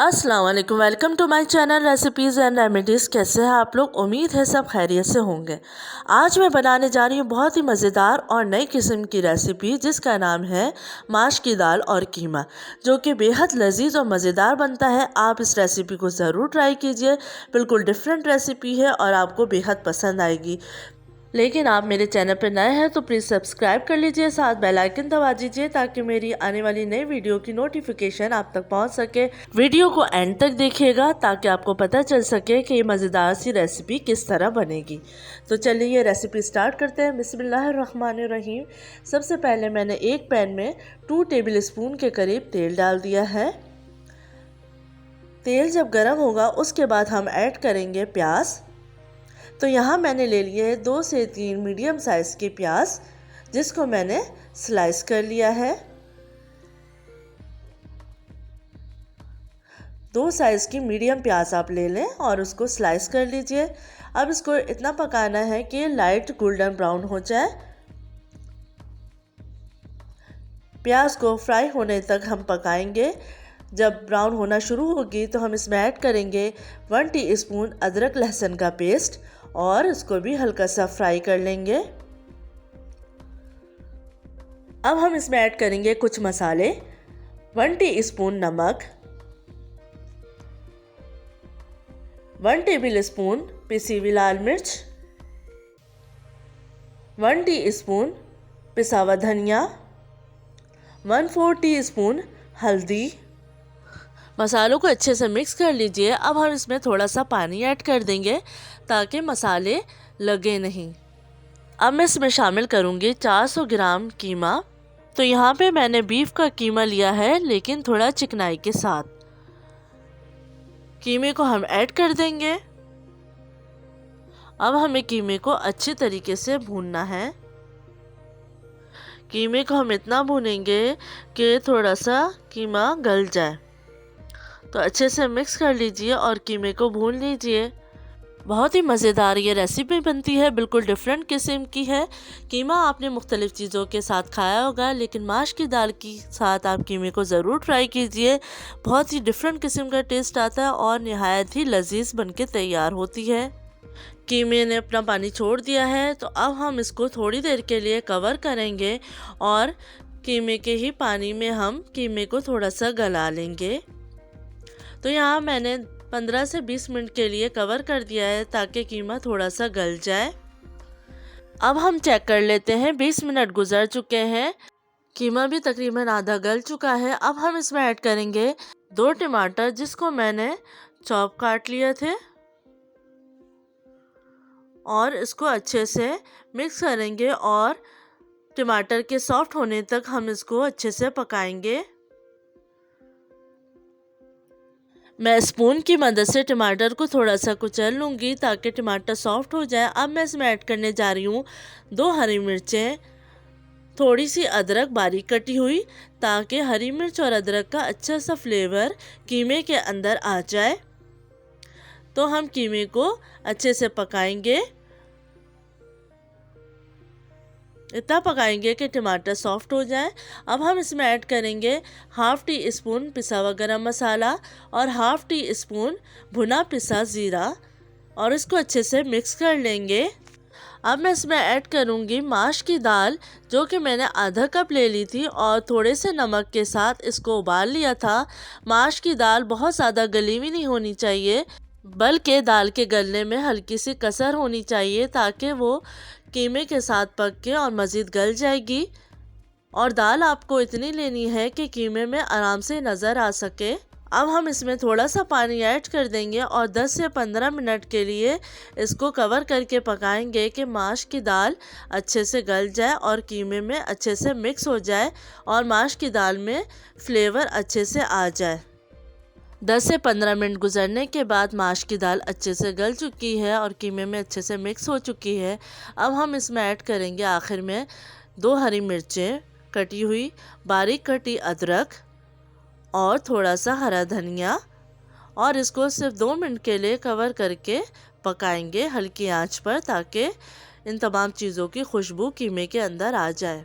अस्सलाम वालेकुम, welcome to my channel recipes and remedies. कैसे हैं आप लोग? उम्मीद है सब खैरियत से होंगे। आज मैं बनाने जा रही हूँ बहुत ही मज़ेदार और नई किस्म की रेसिपी जिसका नाम है माश की दाल और कीमा, जो कि बेहद लजीज और मज़ेदार बनता है। आप इस रेसिपी को ज़रूर ट्राई कीजिए। बिल्कुल डिफरेंट रेसिपी है और आपको बेहद पसंद आएगी। लेकिन आप मेरे चैनल पर नए हैं तो प्लीज़ सब्सक्राइब कर लीजिए, साथ बेल आइकन दबा दीजिए ताकि मेरी आने वाली नई वीडियो की नोटिफिकेशन आप तक पहुंच सके। वीडियो को एंड तक देखिएगा ताकि आपको पता चल सके कि ये मज़ेदार सी रेसिपी किस तरह बनेगी। तो चलिए ये रेसिपी स्टार्ट करते हैं। बिस्मिल्लाहिर्रहमानिर्रहीम। सबसे पहले मैंने एक पैन में 2 टेबल स्पून के करीब तेल डाल दिया है। तेल जब गर्म होगा उसके बाद हम ऐड करेंगे प्याज। तो यहाँ मैंने ले लिए 2 से 3 मीडियम साइज़ के प्याज, जिसको मैंने स्लाइस कर लिया है। 2 साइज़ की मीडियम प्याज आप ले लें और उसको स्लाइस कर लीजिए। अब इसको इतना पकाना है कि लाइट गोल्डन ब्राउन हो जाए। प्याज को फ्राई होने तक हम पकाएंगे। जब ब्राउन होना शुरू होगी तो हम इसमें ऐड करेंगे 1 टीस्पून अदरक लहसुन का पेस्ट और इसको भी हल्का सा फ्राई कर लेंगे। अब हम इसमें ऐड करेंगे कुछ मसाले। 1 टीस्पून नमक, 1 टेबल स्पून पिसी हुई लाल मिर्च, 1 टीस्पून पिसा हुआ धनिया, 1/4 टीस्पून हल्दी। मसालों को अच्छे से मिक्स कर लीजिए। अब हम इसमें थोड़ा सा पानी ऐड कर देंगे ताकि मसाले लगे नहीं। अब मैं इसमें शामिल करूँगी 400 ग्राम कीमा। तो यहाँ पे मैंने बीफ का कीमा लिया है, लेकिन थोड़ा चिकनाई के साथ। कीमे को हम ऐड कर देंगे। अब हमें कीमे को अच्छे तरीके से भूनना है। कीमे को हम इतना भूनेंगे कि थोड़ा सा कीमा गल जाए। तो अच्छे से मिक्स कर लीजिए और कीमे को भून लीजिए। बहुत ही मज़ेदार ये रेसिपी बनती है, बिल्कुल डिफरेंट किस्म की है। कीमा आपने मुख्तलिफ़ चीज़ों के साथ खाया होगा, लेकिन माश की दाल के साथ आप कीमे को ज़रूर ट्राई कीजिए। बहुत ही डिफरेंट किस्म का टेस्ट आता है और नहायत ही लजीज बनके तैयार होती है। कीमे ने अपना पानी छोड़ दिया है, तो अब हम इसको थोड़ी देर के लिए कवर करेंगे और कीमे के ही पानी में हम कीमे को थोड़ा सा गला लेंगे। तो यहाँ मैंने 15 से 20 मिनट के लिए कवर कर दिया है ताकि कीमा थोड़ा सा गल जाए। अब हम चेक कर लेते हैं। 20 मिनट गुजर चुके हैं, कीमा भी तकरीबन आधा गल चुका है। अब हम इसमें ऐड करेंगे 2 टमाटर, जिसको मैंने चॉप काट लिए थे, और इसको अच्छे से मिक्स करेंगे और टमाटर के सॉफ्ट होने तक हम इसको अच्छे से पकाएंगे। मैं स्पून की मदद से टमाटर को थोड़ा सा कुचल लूँगी ताकि टमाटर सॉफ्ट हो जाए। अब मैं इसमें ऐड करने जा रही हूँ 2 हरी मिर्चें, थोड़ी सी अदरक बारीक कटी हुई, ताकि हरी मिर्च और अदरक का अच्छा सा फ्लेवर कीमे के अंदर आ जाए। तो हम कीमे को अच्छे से पकाएंगे। इतना पकाएंगे कि टमाटर सॉफ्ट हो जाए। अब हम इसमें ऐड करेंगे 1/2 टीस्पून पिसा हुआ गरम मसाला और 1/2 टीस्पून भुना पिसा ज़ीरा, और इसको अच्छे से मिक्स कर लेंगे। अब मैं इसमें ऐड करूँगी माश की दाल, जो कि मैंने आधा कप ले ली थी और थोड़े से नमक के साथ इसको उबाल लिया था। माश की दाल बहुत ज़्यादा गली हुई नहीं होनी चाहिए, बल्कि दाल के गलने में हल्की सी कसर होनी चाहिए, ताकि वो कीमे के साथ पक के और मज़ीद गल जाएगी। और दाल आपको इतनी लेनी है कि कीमे में आराम से नज़र आ सके। अब हम इसमें थोड़ा सा पानी ऐड कर देंगे और 10 से 15 मिनट के लिए इसको कवर करके पकाएंगे कि माश की दाल अच्छे से गल जाए और कीमे में अच्छे से मिक्स हो जाए और माश की दाल में फ्लेवर अच्छे से आ जाए। 10 से 15 मिनट गुजरने के बाद माश की दाल अच्छे से गल चुकी है और कीमे में अच्छे से मिक्स हो चुकी है। अब हम इसमें ऐड करेंगे आखिर में 2 हरी मिर्चें कटी हुई, बारीक कटी अदरक और थोड़ा सा हरा धनिया, और इसको सिर्फ 2 मिनट के लिए कवर करके पकाएंगे हल्की आंच पर, ताकि इन तमाम चीज़ों की खुशबू कीमे के अंदर आ जाए।